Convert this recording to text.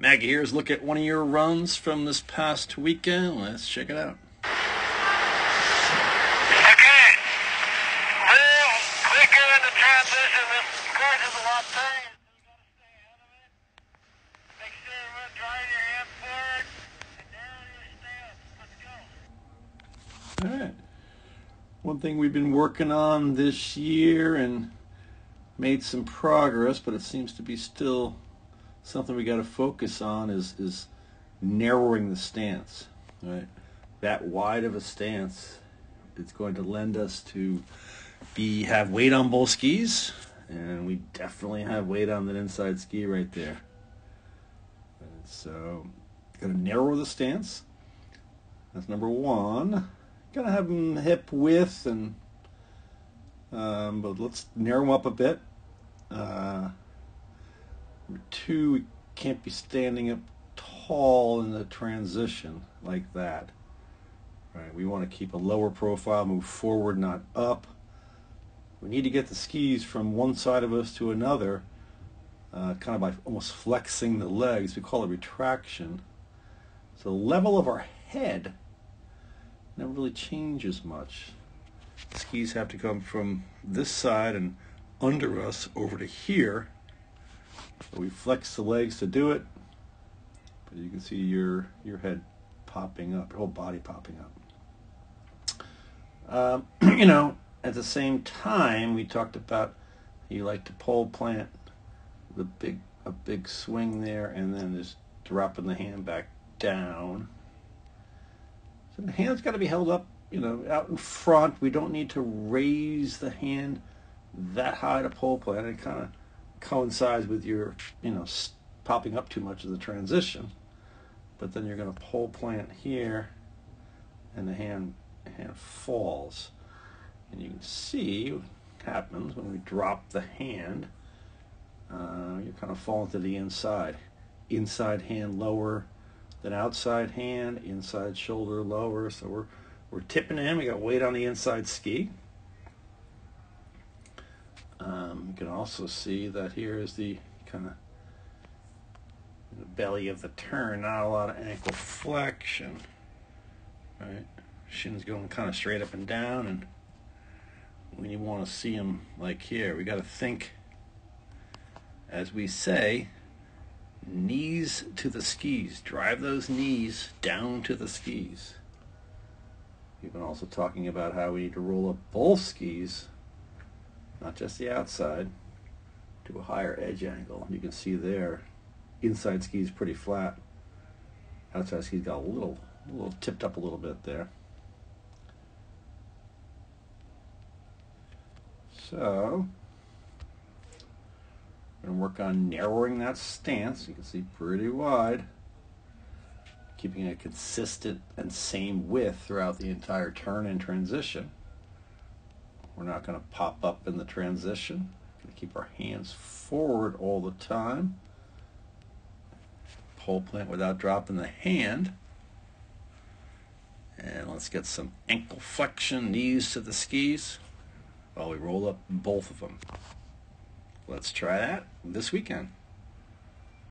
Maggie, here's a look at one of your runs from this past weekend. Let's check it out. Okay. Well, quicker in the transition. This course is a lot tighter. So you got to stay ahead of it. Make sure you're driving your hand forward and narrow your stance. Let's go. All right. One thing we've been working on this year and made some progress, but it seems to be still something we got to focus on is narrowing the stance. Right, that wide of a stance, it's going to lend us to have weight on both skis, and we definitely have weight on that inside ski right there. And so, got to narrow the stance. That's number one. Got to have them hip width, and but let's narrow them up a bit. Number two, we can't be standing up tall in the transition like that. Right, we want to keep a lower profile, move forward, not up. We need to get the skis from one side of us to another, kind of by almost flexing the legs. We call it retraction. So the level of our head never really changes much. The skis have to come from this side and under us over to here. So we flex the legs to do it, but you can see your head popping up, your whole body popping up. At the same time, we talked about you like to pole plant a big swing there, and then just dropping the hand back down. So the hand's got to be held up, out in front. We don't need to raise the hand that high to pole plant. It kind of coincides with your, popping up too much of the transition. But then you're going to pole plant here, and the hand falls. And you can see what happens when we drop the hand. You're kind of falling to the inside. Inside hand lower than outside hand, inside shoulder lower. So we're tipping in. We got weight on the inside ski. You can also see that here is the kind of the belly of the turn, not a lot of ankle flexion. Right, shins going kind of straight up and down, and when you want to see them like here, we got to think, as we say, knees to the skis. Drive those knees down to the skis. We've been also talking about how we need to roll up both skis, not just the outside, to a higher edge angle. You can see there, inside ski is pretty flat. Outside ski's got a little tipped up a little bit there. So, we're going to work on narrowing that stance. You can see pretty wide, keeping a consistent and same width throughout the entire turn and transition. We're not going to pop up in the transition. We're going to keep our hands forward all the time. Pole plant without dropping the hand. And let's get some ankle flexion, knees to the skis, while we roll up both of them. Let's try that this weekend.